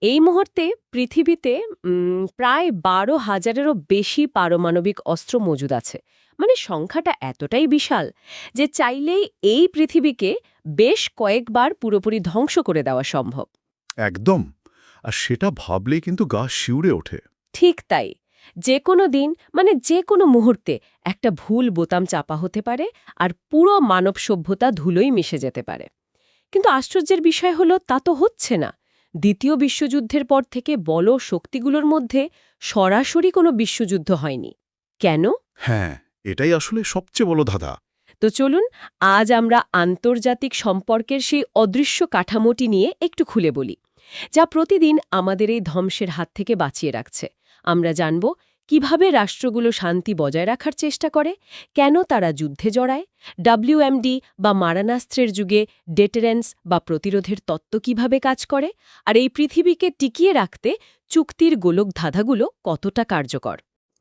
এই মুহূর্তে পৃথিবীতে প্রায় ১২,০০০-এরও বেশি পারমাণবিক অস্ত্র মজুদ আছে। মানে সংখ্যাটা এতটাই বিশাল যে চাইলেই এই পৃথিবীকে বেশ কয়েকবার পুরোপুরি ধ্বংস করে দেওয়া সম্ভব। একদম। আর সেটা ভাবলেই কিন্তু গা শিউরে ওঠে। ঠিক তাই। যে কোনো দিন যে কোনো মুহূর্তে একটা ভুল বোতাম চাপা হতে পারে আর পুরো মানব সভ্যতা ধুলোয় মিশে যেতে পারে। কিন্তু আশ্চর্যের বিষয় হলো তা তো হচ্ছে না। দ্বিতীয় বিশ্বযুদ্ধের পর থেকে বল শক্তিগুলোর মধ্যে সরাসরি কোনো বিশ্বযুদ্ধ হয়নি। কেন? হ্যাঁ, এটাই আসলে সবচেয়ে বড় ধাঁধা। তো চলুন আজ আমরা আন্তর্জাতিক সম্পর্কের সেই অদৃশ্য কাঠামোটি নিয়ে একটু খুলে বলি, যা প্রতিদিন আমাদের এই ধ্বংসের হাত থেকে বাঁচিয়ে রাখছে। আমরা জানব কিভাবে রাষ্ট্রগুলো শান্তি বজায় রাখার চেষ্টা করে, কেন তারা যুদ্ধে জড়ায়, WMD বা মারণাস্ত্রের যুগে ডেটারেন্স বা প্রতিরোধের তত্ত্ব কিভাবে কাজ করে, আর এই পৃথিবীকে টিকিয়ে রাখতে চুক্তির গোলক ধাঁধাগুলো কতটা কার্যকর।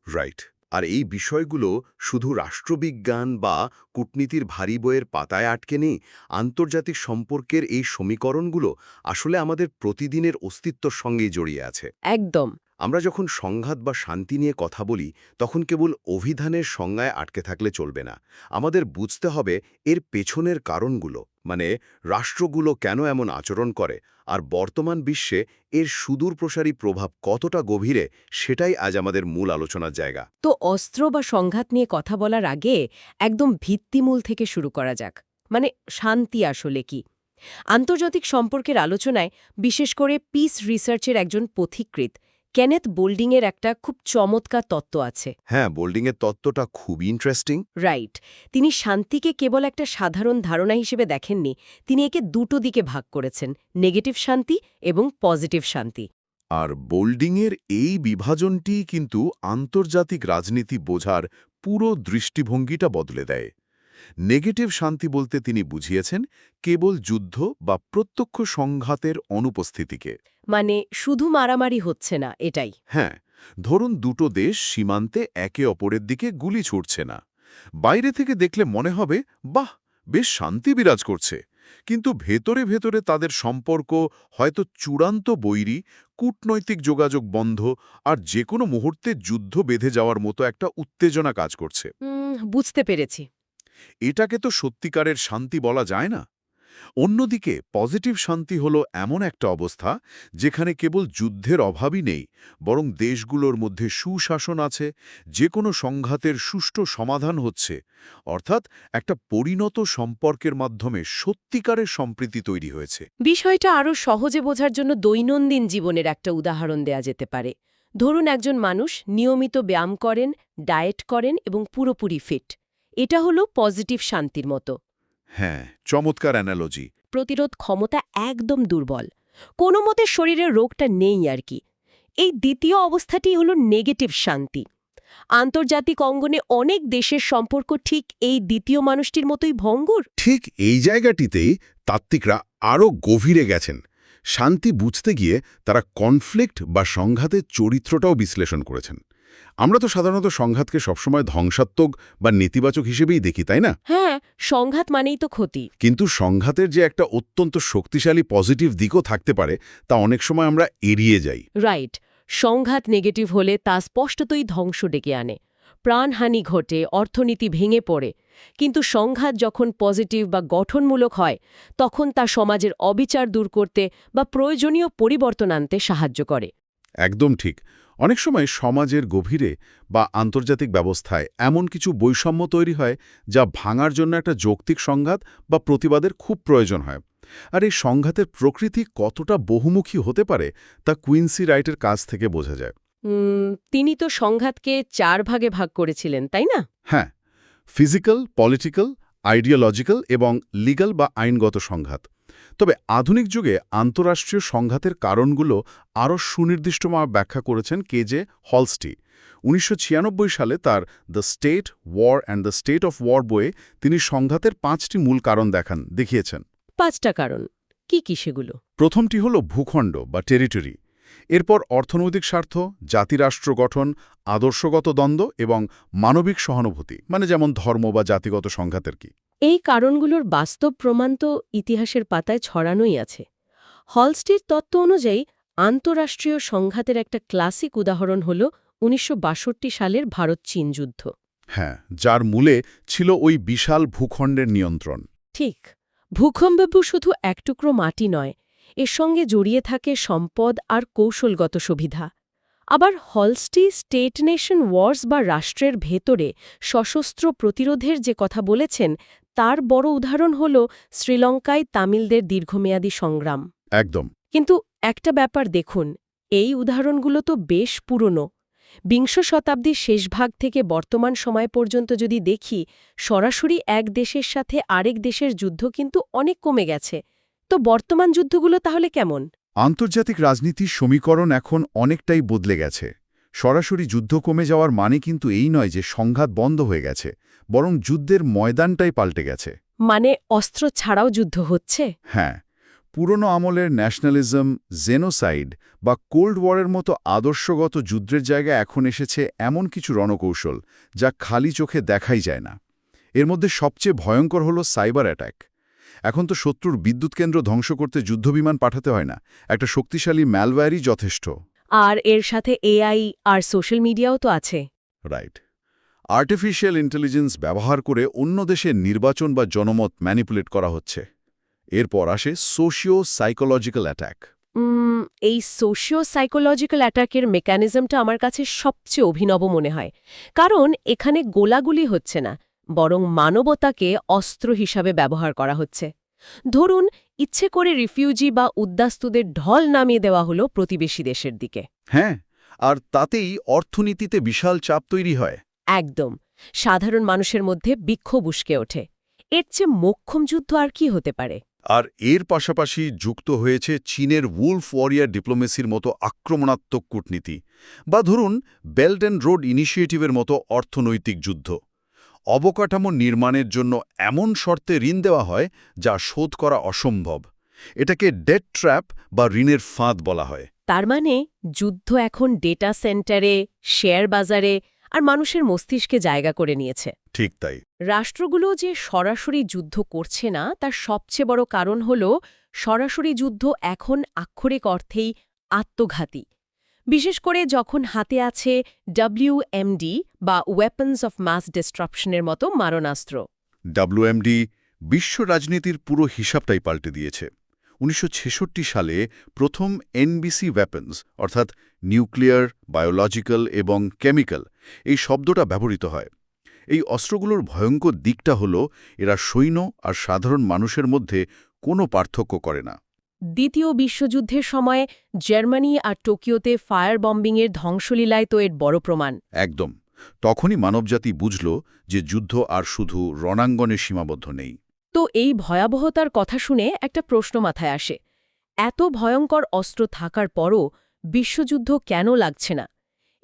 রাইট। আর এই বিষয়গুলো শুধু রাষ্ট্রবিজ্ঞান বা কূটনীতির ভারী বইয়ের পাতায় আটকে নেই। আন্তর্জাতিক সম্পর্কের এই সমীকরণগুলো আসলে আমাদের প্রতিদিনের অস্তিত্বর সঙ্গেই জড়িয়ে আছে। একদম। আমরা যখন সংঘাত বা শান্তি নিয়ে কথা বলি তখন কেবল অভিধানের সংজ্ঞায় আটকে থাকলে চলবে না। আমাদের বুঝতে হবে এর পেছনের কারণগুলো, মানে রাষ্ট্রগুলো কেন এমন আচরণ করে, আর বর্তমান বিশ্বে এর সুদূরপ্রসারী প্রভাব কতটা গভীরে, সেটাই আজ আমাদের মূল আলোচনার জায়গা। তো অস্ত্র বা সংঘাত নিয়ে কথা বলার আগে একদম ভিত্তিমূল থেকে শুরু করা যাক। শান্তি আসলে কি? আন্তর্জাতিক সম্পর্কের আলোচনায় বিশেষ করে পিস রিসার্চের একজন পথিকৃৎ কেনেথ বোল্ডিংয়ের একটা খুব চমৎকার তত্ত্ব আছে। হ্যাঁ, বোল্ডিংয়ের তত্ত্বটা খুবই ইন্টারেস্টিং। রাইট। তিনি শান্তিকে কেবল একটা সাধারণ ধারণা হিসেবে দেখেননি, তিনি একে দুটো দিকে ভাগ করেছেন, নেগেটিভ শান্তি এবং পজিটিভ শান্তি। আর বোল্ডিংয়ের এই বিভাজনটি কিন্তু আন্তর্জাতিক রাজনীতি বোঝার পুরো দৃষ্টিভঙ্গিটা বদলে দেয়। নেগেটিভ শান্তি বলতে তিনি বুঝিয়েছেন কেবল যুদ্ধ বা প্রত্যক্ষ সংঘাতের অনুপস্থিতিকে। শুধু মারামারি হচ্ছে না, এটাই। হ্যাঁ, ধরুন দুটো দেশ সীমান্তে একে অপরের দিকে গুলি ছুটছে না। বাইরে থেকে দেখলে মনে হবে বাহ, বেশ শান্তি বিরাজ করছে, কিন্তু ভেতরে ভেতরে তাদের সম্পর্ক হয়তো চূড়ান্ত বৈরী, কূটনৈতিক যোগাযোগ বন্ধ, আর যে কোনো মুহূর্তে যুদ্ধ বেঁধে যাওয়ার মতো একটা উত্তেজনা কাজ করছে। বুঝতে পেরেছি। এটাকে তো সত্যিকারের শান্তি বলা যায় না। অন্যদিকে পজিটিভ শান্তি হলো এমন একটা অবস্থা যেখানে কেবল যুদ্ধের অভাবই নেই, বরং দেশগুলোর মধ্যে সুশাসন আছে, যে কোনো সংঘাতের সুষ্ঠু সমাধান হচ্ছে, অর্থাৎ একটা পরিণত সম্পর্কের মাধ্যমে সত্যিকারের সম্প্রীতি তৈরি হয়েছে। বিষয়টা আরও সহজে বোঝার জন্য দৈনন্দিন জীবনের একটা উদাহরণ দেয়া যেতে পারে। ধরুন একজন মানুষ নিয়মিত ব্যায়াম করেন, ডায়েট করেন এবং পুরোপুরি ফিট। এটা হলো পজিটিভ শান্তির মতো। হ্যাঁ, চমৎকার অ্যানালজি। প্রতিরোধ ক্ষমতা একদম দুর্বল, কোনো মতে শরীরের রোগটা নেই আর কি। এই দ্বিতীয় অবস্থাটি হলো নেগেটিভ শান্তি। আন্তর্জাতিক অঙ্গনে অনেক দেশের সম্পর্ক ঠিক এই দ্বিতীয় মানুষটির মতোই ভঙ্গুর। ঠিক এই জায়গাটিতেই তাত্ত্বিকরা আরও গভীরে গেছেন। শান্তি বুঝতে গিয়ে তারা কনফ্লিক্ট বা সংঘাতের চরিত্রটাও বিশ্লেষণ করেছেন। আমরা তো সাধারণত সংঘাতকে সবসময় ধ্বংসাত্মক বা নেতিবাচক হিসেবেই দেখি, তাই না? হ্যাঁ, সংঘাত মানেই তো ক্ষতি। কিন্তু সংঘাতের যে একটা অত্যন্ত শক্তিশালী পজিটিভ দিকও থাকতে পারে, তা অনেক সময় আমরা এড়িয়ে যাই। রাইট। সংঘাত নেগেটিভ হলে তা স্পষ্টতই ধ্বংস ডেকে আনে, প্রাণহানি ঘটে, অর্থনীতি ভেঙে পড়ে। কিন্তু সংঘাত যখন পজিটিভ বা গঠনমূলক হয়, তখন তা সমাজের অবিচার দূর করতে বা প্রয়োজনীয় পরিবর্তন আনতে সাহায্য করে। একদম ঠিক। অনেক সময় সমাজের গভীরে বা আন্তর্জাতিক ব্যবস্থায় এমন কিছু বৈষম্য তৈরি হয় যা ভাঙার জন্য একটা যৌক্তিক সংঘাত বা প্রতিবাদের খুব প্রয়োজন হয়। আর এই সংঘাতের প্রকৃতি কতটা বহুমুখী হতে পারে তা কুইন্সি রাইটের কাছ থেকে বোঝা যায়। তিনি তো সংঘাতকে 4 ভাগে ভাগ করেছিলেন, তাই না? হ্যাঁ, ফিজিক্যাল, পলিটিক্যাল, আইডিওলজিক্যাল এবং লিগ্যাল বা আইনগত সংঘাত। তবে আধুনিক যুগে আন্তঃরাষ্ট্রীয় সংঘাতের কারণগুলো আরও সুনির্দিষ্টভাবে ব্যাখ্যা করেছেন কেজে হলস্টি। ১৯৯৬ সালে তার the state, war and the state of war বইয়ে তিনি সংঘাতের 5টি মূল কারণ দেখিয়েছেন। 5টা কারণ কি কি সেগুলো? প্রথমটি হল ভূখণ্ড বা টেরিটরি। এরপর অর্থনৈতিক স্বার্থ, জাতিরাষ্ট্র গঠন, আদর্শগত দ্বন্দ্ব এবং মানবিক সহানুভূতি, যেমন ধর্ম বা জাতিগত সংঘাতের কি। এই কারণগুলোর বাস্তব প্রমাণ তো ইতিহাসের পাতায় ছড়ানোই আছে। হলস্টির তত্ত্ব অনুযায়ী আন্তঃরাষ্ট্রীয় সংঘাতের একটা ক্লাসিক উদাহরণ হল ১৯৬২ সালের ভারত-চীন যুদ্ধ। হ্যাঁ, যার মূলে ছিল ওই বিশাল ভূখণ্ডের নিয়ন্ত্রণ। ঠিক, ভূখণ্ডব্য শুধু এক টুকরো মাটি নয়, এর সঙ্গে জড়িয়ে থাকে সম্পদ আর কৌশলগত সুবিধা। আবার হলস্টি স্টেট নেশন ওয়ার্স বা রাষ্ট্রের ভেতরে সশস্ত্র প্রতিরোধের যে কথা বলেছেন, তার বড় উদাহরণ হল শ্রীলঙ্কায় তামিলদের দীর্ঘমেয়াদী সংগ্রাম। একদম। কিন্তু একটা ব্যাপার দেখুন, এই উদাহরণগুলো তো বেশ পুরনো। বিংশ শতাব্দীর শেষভাগ থেকে বর্তমান সময় পর্যন্ত যদি দেখি, সরাসরি এক দেশের সাথে আরেক দেশের যুদ্ধ কিন্তু অনেক কমে গেছে। তো বর্তমান যুদ্ধগুলো তাহলে কেমন? আন্তর্জাতিক রাজনীতির সমীকরণ এখন অনেকটাই বদলে গেছে। সরাসরি যুদ্ধ কমে যাওয়ার মানে কিন্তু এই নয় যে সংঘাত বন্ধ হয়ে গেছে, বরং যুদ্ধের ময়দানটাই পাল্টে গেছে। মানে অস্ত্র ছাড়াও যুদ্ধ হচ্ছে? হ্যাঁ, পুরনো আমলের ন্যাশনালিজম, জেনোসাইড বা কোল্ড ওয়ারের মতো আদর্শগত যুদ্ধের জায়গায় এখন এসেছে এমন কিছু রণকৌশল যা খালি চোখে দেখাই যায় না। এর মধ্যে সবচেয়ে ভয়ঙ্কর হল সাইবার অ্যাটাক। এখন তো শত্রুর বিদ্যুৎ কেন্দ্র ধ্বংস করতে যুদ্ধবিমান পাঠাতে হয় না, একটা শক্তিশালী ম্যালওয়্যারই যথেষ্ট। আর এর সাথে এআই আর সোশ্যাল মিডিয়াও তো আছে। রাইট। আর্টিফিশিয়াল ইন্টেলিজেন্স ব্যবহার করে অন্য দেশের নির্বাচন বা জনমত ম্যানিপুলেট করা হচ্ছে। এরপর আসে সোশিও সাইকোলজিক্যাল অ্যাটাক। এই সোশিও সাইকোলজিক্যাল অ্যাটাকের মেকানিজমটা আমার কাছে সবচেয়ে অভিনব মনে হয়। কারণ এখানে গোলাগুলি হচ্ছে না, বরং মানবতাকে অস্ত্র হিসাবে ব্যবহার করা হচ্ছে। ধরুন, ইচ্ছে করে রিফিউজি বা উদ্বাস্তুদের ঢল নামিয়ে দেওয়া হলো প্রতিবেশী দেশের দিকে। হ্যাঁ, আর তাতেই অর্থনীতিতে বিশাল চাপ তৈরি হয়। একদম, সাধারণ মানুষের মধ্যে বিক্ষোভ উস্কে ওঠে। এর চেয়ে মোক্ষম যুদ্ধ আর কি হতে পারে? আর এর পাশাপাশি যুক্ত হয়েছে চীনের উলফ ওয়ারিয়ার ডিপ্লোমেসির মতো আক্রমণাত্মক কূটনীতি, বা ধরুন বেল্ট অ্যান্ড রোড ইনিশিয়েটিভের মতো অর্থনৈতিক যুদ্ধ। অবকাঠামো নির্মাণের জন্য এমন শর্তে ঋণ দেওয়া হয় যা শোধ করা অসম্ভব। এটাকে ডেট ট্র্যাপ বা ঋণের ফাঁদ বলা হয়। তার মানে যুদ্ধ এখন ডেটা সেন্টারে, শেয়ার বাজারে আর মানুষের মস্তিষ্কে জায়গা করে নিয়েছে। ঠিক তাই। রাষ্ট্রগুলো যে সরাসরি যুদ্ধ করছে না, তার সবচেয়ে বড় কারণ হল সরাসরি যুদ্ধ এখন আক্ষরিক অর্থেই আত্মঘাতী। বিশেষ করে যখন হাতে আছে WMD বা ওয়েপন্স অফ মাস ডিস্ট্রাকশনের মতো মারণাস্ত্র। WMD বিশ্ব রাজনীতির পুরো হিসাবটাই পাল্টে দিয়েছে। ১৯৬৬ সালে প্রথম এনবিসি ওয়েপন্স, অর্থাৎ নিউক্লিয়ার, বায়োলজিক্যাল এবং কেমিক্যাল, এই শব্দটা ব্যবহৃত হয়। এই অস্ত্রগুলোর ভয়ঙ্কর দিকটা হল এরা সৈন্য আর সাধারণ মানুষের মধ্যে কোনো পার্থক্য করে না। দ্বিতীয় বিশ্বযুদ্ধের সময় জার্মানি আর টোকিওতে ফায়ার বম্বিংয়ের ধ্বংসলীলায় তো এর বড় প্রমাণ। একদম। তখনই মানবজাতি বুঝল যে যুদ্ধ আর শুধু রণাঙ্গনে সীমাবদ্ধ নেই। তো এই ভয়াবহতার কথা শুনে একটা প্রশ্ন মাথায় আসে, এত ভয়ঙ্কর অস্ত্র থাকার পরও বিশ্বযুদ্ধ কেন লাগছে না?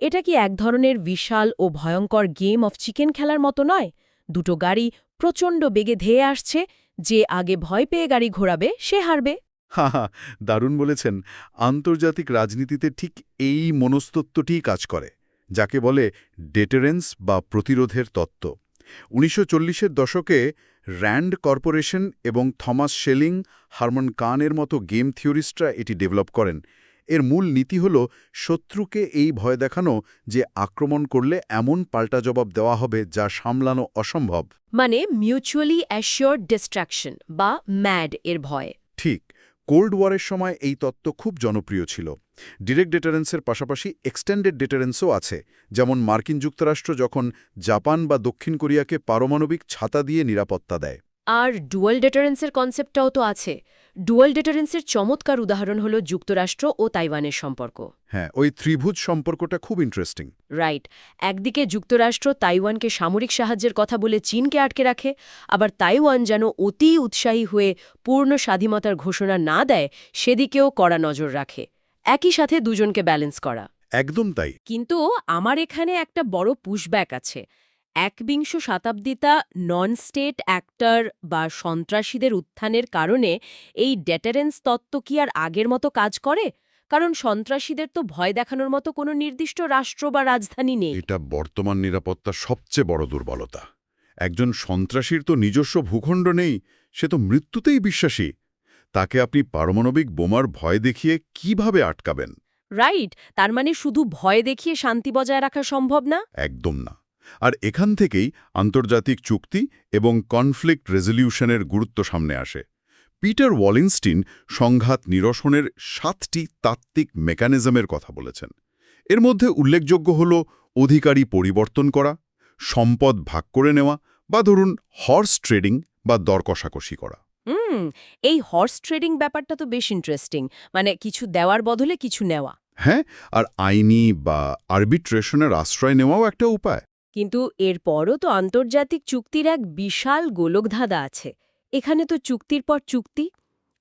এটা কি এক ধরনের বিশাল ও ভয়ঙ্কর গেম অফ চিকেন খেলার মতো নয়? দুটো গাড়ি প্রচণ্ড বেগে ধেয়ে আসছে, যে আগে ভয় পেয়ে গাড়ি ঘোরাবে সে হারবে। হা, দারুণ বলেছেন। আন্তর্জাতিক রাজনীতিতে ঠিক এই মনস্তত্ত্বটিই কাজ করে, যাকে বলে ডেটারেন্স বা প্রতিরোধের তত্ত্ব। ১৯৪০-এর দশকে র্যান্ড কর্পোরেশন এবং থমাস শেলিং, হারমান কানের মতো গেম থিওরিস্টরা এটি ডেভেলপ করেন। এর মূল নীতি হল শত্রুকে এই ভয় দেখানো যে আক্রমণ করলে এমন পাল্টা জবাব দেওয়া হবে যা সামলানো অসম্ভব। মানে মিউচুয়ালি অ্যাসিওর্ড ডিস্ট্রাকশন বা ম্যাড এর ভয়। ঠিক। কোল্ড ওয়ারের সময় এই তত্ত্ব খুব জনপ্রিয় ছিল। ডিরেক্ট ডেটারেন্সের পাশাপাশি এক্সটেন্ডেড ডেটারেন্সও আছে, যেমন মার্কিন যুক্তরাষ্ট্র যখন জাপান বা দক্ষিণ কোরিয়াকে পারমাণবিক ছাতা দিয়ে নিরাপত্তা দেয়। আর ডুয়াল ডেটারেন্সের কনসেপ্টটাও তো আছে। ডুয়াল ডেটারেন্সের চমৎকার উদাহরণ হল যুক্তরাষ্ট্র ও তাইওয়ানের সম্পর্ক। হ্যাঁ, ওই ত্রিভুজ সম্পর্কটা খুব ইন্টারেস্টিং। রাইট, একদিকে যুক্তরাষ্ট্র তাইওয়ানকে সামরিক সাহায্যের কথা বলে চীনকে আটকে রাখে, আবার তাইওয়ান যেন অতি উৎসাহী হয়ে পূর্ণ স্বাধীনতার ঘোষণা না দেয় সেদিকেও কড়া নজর রাখে। একই সাথে দুজনকে ব্যালেন্স করা। একদম তাই। কিন্তু আমার এখানে একটা বড় পুশব্যাক আছে। একবিংশ শতাব্দীতে নন স্টেট অ্যাক্টর বা সন্ত্রাসীদের উত্থানের কারণে এই ডেটারেন্স তত্ত্ব কি আর আগের মতো কাজ করে? কারণ সন্ত্রাসীদের তো ভয় দেখানোর মতো কোনো নির্দিষ্ট রাষ্ট্র বা রাজধানী নেই। এটা বর্তমান নিরাপত্তার সবচেয়ে বড় দুর্বলতা। একজন সন্ত্রাসীর তো নিজস্ব ভূখণ্ড নেই, সে তো মৃত্যুতেই বিশ্বাসী। তাকে আপনি পারমাণবিক বোমার ভয় দেখিয়ে কিভাবে আটকাবেন? রাইট, তার মানে শুধু ভয় দেখিয়ে শান্তি বজায় রাখা সম্ভব না? একদম না। আর এখান থেকেই আন্তর্জাতিক চুক্তি এবং কনফ্লিক্ট রেজলিউশনের গুরুত্ব সামনে আসে। পিটার ওয়ালিনস্টিন সংঘাত নিরসনের 7টি তাত্ত্বিক মেকানিজমের কথা বলেছেন। এর মধ্যে উল্লেখযোগ্য হল অধিকারী পরিবর্তন করা, সম্পদ ভাগ করে নেওয়া, বা ধরুন হর্স ট্রেডিং বা দর কষাকষি করা। এই হর্স ট্রেডিং ব্যাপারটা তো বেশ ইন্টারেস্টিং, মানে কিছু দেওয়ার বদলে কিছু নেওয়া। হ্যাঁ, আর আইনি বা আরবিট্রেশনের আশ্রয় নেওয়াও একটা উপায়। কিন্তু এরপরও তো আন্তর্জাতিক চুক্তির এক বিশাল গোলকধাঁধা আছে। এখানে তো চুক্তির পর চুক্তি।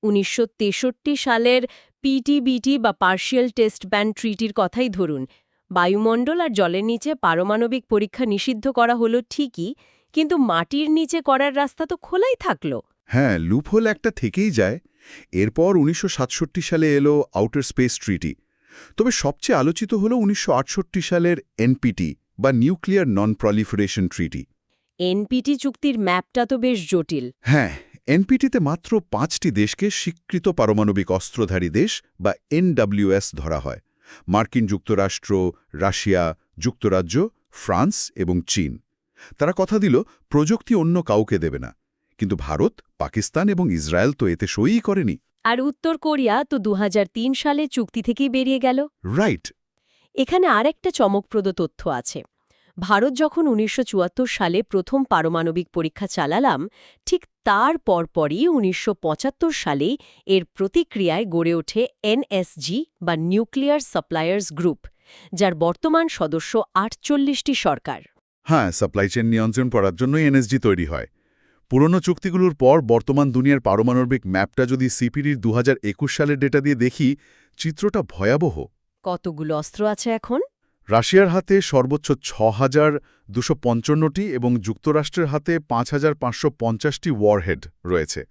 ১৯৬৩ সালের পিটিবিটি বা পার্শিয়াল টেস্ট ব্যান ট্রিটির কথাই ধরুন। বায়ুমণ্ডল আর জলের নিচে পারমাণবিক পরীক্ষা নিষিদ্ধ করা হলো ঠিকই, কিন্তু মাটির নিচে করার রাস্তা তো খোলাই থাকলো। হ্যাঁ, লুপহোল একটা থেকেই যায়। এরপর ১৯৬৭ সালে এলো আউটার স্পেস ট্রিটি। তবে সবচেয়ে আলোচিত হল ১৯৬৮ সালের এনপিটি বা নিউক্লিয়ার নন প্রলিফারেশন ট্রিটি। এনপিটি চুক্তির ম্যাপটা তো বেশ জটিল। হ্যাঁ, এনপিটিতে মাত্র 5টি দেশকে স্বীকৃত পারমাণবিক অস্ত্রধারী দেশ বা এনডব্লিউএস ধরা হয়: মার্কিন যুক্তরাষ্ট্র, রাশিয়া, যুক্তরাজ্য, ফ্রান্স এবং চীন। তারা কথা দিল প্রযুক্তি অন্য কাউকে দেবে না। কিন্তু ভারত, পাকিস্তান এবং ইসরায়েল তো এতে সইই করেনি। আর উত্তর কোরিয়া তো ২০০৩ সালে চুক্তি থেকেই বেরিয়ে গেল। রাইট। এখানে আরেকটা চমকপ্রদ তথ্য আছে। ভারত যখন ১৯৭৪ সালে প্রথম পারমাণবিক পরীক্ষা চালালাম, ঠিক তার পরপরই ১৯৭৫ সালেই এর প্রতিক্রিয়ায় গড়ে ওঠে এনএসজি বা নিউক্লিয়ার সাপ্লায়ার্স গ্রুপ, যার বর্তমান সদস্য ৪৮টি সরকার। হ্যাঁ, সাপ্লাই চেইন নিয়ন্ত্রণ করার জন্যই এনএসজি তৈরি হয়। পুরনো চুক্তিগুলোর পর বর্তমান দুনিয়ার পারমাণবিক ম্যাপটা যদি সিপিডির ২০২১ সালের ডেটা দিয়ে দেখি, চিত্রটা ভয়াবহ। কতগুলো অস্ত্র আছে এখন? রাশিয়ার হাতে সর্বোচ্চ ৬,২৫৫টি এবং যুক্তরাষ্ট্রের হাতে ৫,৫৫০টি ওয়ারহেড রয়েছে।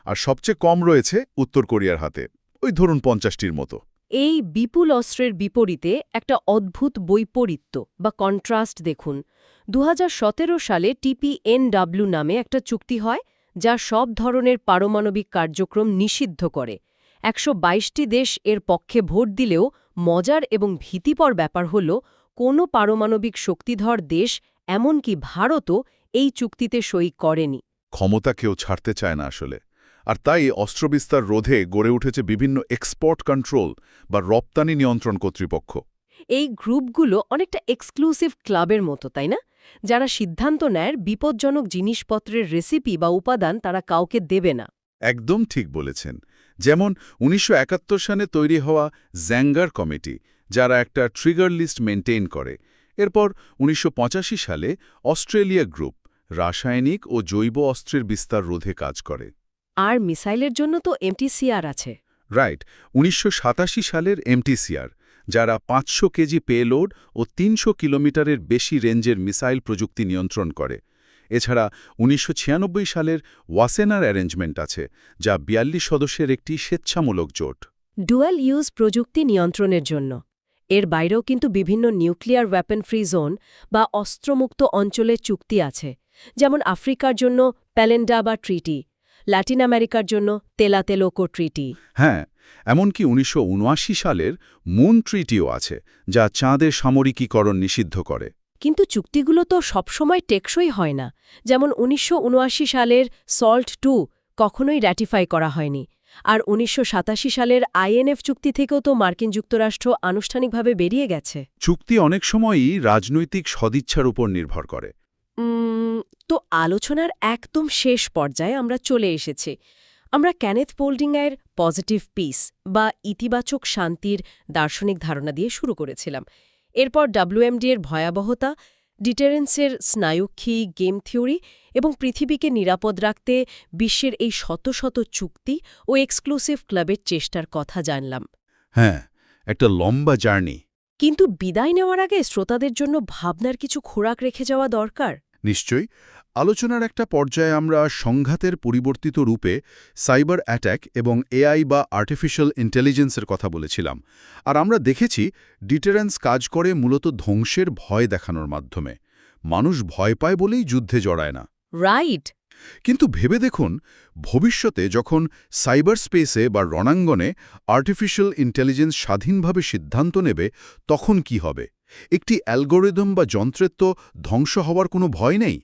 আর সবচেয়ে কম রয়েছে উত্তর কোরিয়ার হাতে, ওই ধরুন ৫০টির মতো। এই বিপুল অস্ত্রের বিপরীতে একটা অদ্ভুত বৈপরীত্য বা কন্ট্রাস্ট দেখুন। ২০১৭ সালে টিপিএনডব্লিউ নামে একটা চুক্তি হয়, যা সব ধরনের পারমাণবিক কার্যক্রম নিষিদ্ধ করে। ১২২টি দেশ এর পক্ষে ভোট দিলেও মজার এবং ভীতিকর ব্যাপার হল, কোনো পারমাণবিক শক্তিধর দেশ, এমনকি ভারতও এই চুক্তিতে সই করেনি। ক্ষমতা কেউ ছাড়তে চায় না আসলে। আর তাই অস্ত্রবিস্তার রোধে গড়ে উঠেছে বিভিন্ন এক্সপোর্ট কন্ট্রোল বা রপ্তানি নিয়ন্ত্রণ কর্তৃপক্ষ। এই গ্রুপগুলো অনেকটা এক্সক্লুসিভ ক্লাবের মতো, তাই না? যারা সিদ্ধান্ত নেয় বিপজ্জনক জিনিসপত্রের রেসিপি বা উপাদান তারা কাউকে দেবে না। একদম ঠিক বলেছেন। যেমন ১৯৭১ সালে তৈরি হওয়া জ্যাঙ্গার কমিটি, যারা একটা ট্রিগার লিস্ট মেনটেইন করে। এরপর ১৯৮৫ সালে অস্ট্রেলিয়া গ্রুপ রাসায়নিক ও জৈব অস্ত্রের বিস্তার রোধে কাজ করে। আর মিসাইলের জন্য তো এমটিসিআর আছে। রাইট, ১৯৮৭ সালের এমটিসিআর, যারা ৫০০ কেজি পেলোড ও ৩০০ কিলোমিটারের বেশি রেঞ্জের মিসাইল প্রযুক্তি নিয়ন্ত্রণ করে। এছাড়া ১৯৯৬ সালের ওয়াসেনার অ্যারেঞ্জমেন্ট আছে, যা ৪২ সদস্যের একটি স্বেচ্ছামূলক জোট। ডুয়াল ইউজ প্রযুক্তি নিয়ন্ত্রণের জন্য। এর বাইরেও কিন্তু বিভিন্ন নিউক্লিয়ার ওয়েপন ফ্রি জোন বা অস্ত্রমুক্ত অঞ্চলের চুক্তি আছে, যেমন আফ্রিকার জন্য প্যালেন্ডা বা ট্রিটি, ল্যাটিন আমেরিকার জন্য তেলাতেলোকো ট্রিটি। হ্যাঁ, এমনকি ১৯৭৯ সালের মুন ট্রিটিও আছে, যা চাঁদের সামরিকীকরণ নিষিদ্ধ করে। কিন্তু চুক্তিগুলো তো সবসময় টেকসই হয় না। যেমন ১৯৭৯ সালের সল্ট ২ কখনোই র্যাটিফাই করা হয়নি। আর ১৯৮৭ সালের আইএনএফ চুক্তি থেকেও তো মার্কিন যুক্তরাষ্ট্র আনুষ্ঠানিকভাবে বেরিয়ে গেছে। চুক্তি অনেক সময়ই রাজনৈতিক সদিচ্ছার উপর নির্ভর করে। তো আলোচনার একদম শেষ পর্যায়ে আমরা চলে এসেছি। আমরা কেনেথ পোল্ডিংয়ের পজিটিভ পিস বা ইতিবাচক শান্তির দার্শনিক ধারণা দিয়ে শুরু করেছিলাম। এরপর ডব্লিউএমডি এর ভয়াবহতা, ডিটারেন্সের স্নায়ুক্ষী গেম থিওরি এবং পৃথিবীকে নিরাপদ রাখতে বিশ্বের এই শত শত চুক্তি ও এক্সক্লুসিভ ক্লাবের চেষ্টার কথা জানলাম। হ্যাঁ, একটা লম্বা জার্নি। কিন্তু বিদায় নেওয়ার আগে শ্রোতাদের জন্য ভাবনার কিছু খোরাক রেখে যাওয়া দরকার। নিশ্চয়ই। আলোচনার একটা পর্যায়ে আমরা সংঘাতের পরিবর্তিত রূপে সাইবার অ্যাট্যাক এবং এআই বা আর্টিফিশিয়াল ইন্টেলিজেন্সের কথা বলেছিলাম। আর আমরা দেখেছি ডিটারেন্স কাজ করে মূলত ধ্বংসের ভয় দেখানোর মাধ্যমে। মানুষ ভয় পায় বলেই যুদ্ধে জড়ায় না। রাইট। কিন্তু ভেবে দেখুন, ভবিষ্যতে যখন সাইবার স্পেসে বা রণাঙ্গনে আর্টিফিশিয়াল ইন্টেলিজেন্স স্বাধীনভাবে সিদ্ধান্ত নেবে, তখন কি হবে? একটি অ্যালগোরিদম বা যন্ত্রের তো ধ্বংস হওয়ার কোনো ভয় নেই।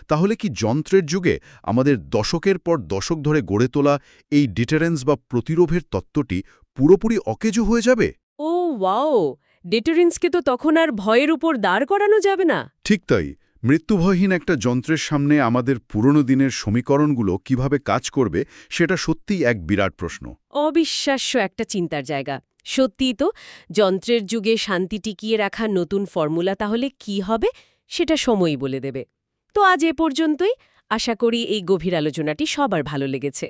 তাহলে কি যন্ত্রের যুগে আমাদের দশকের পর দশক ধরে গড়ে তোলা এই ডিটারেন্স বা প্রতিরোধের তত্ত্বটি পুরোপুরি অকেজো হয়ে যাবে? ও ওয়াও, ডেটারেন্সকে তো তখন আর ভয়ের উপর দাঁড় করানো যাবে না। ঠিক তাই। মৃত্যুভয়হীন একটা যন্ত্রের সামনে আমাদের পুরনো দিনের সমীকরণগুলো কিভাবে কাজ করবে, সেটা সত্যিই এক বিরাট প্রশ্ন। অবিশ্বাস্য একটা চিন্তার জায়গা। সত্যিই তো, যন্ত্রের যুগে শান্তি টিকিয়ে রাখার নতুন ফর্মুলা তাহলে কি হবে, সেটা সময়ই বলে দেবে। তো আজ এ পর্যন্তই। আশা করি এই গভীর আলোচনাটি সবার ভালো লেগেছে।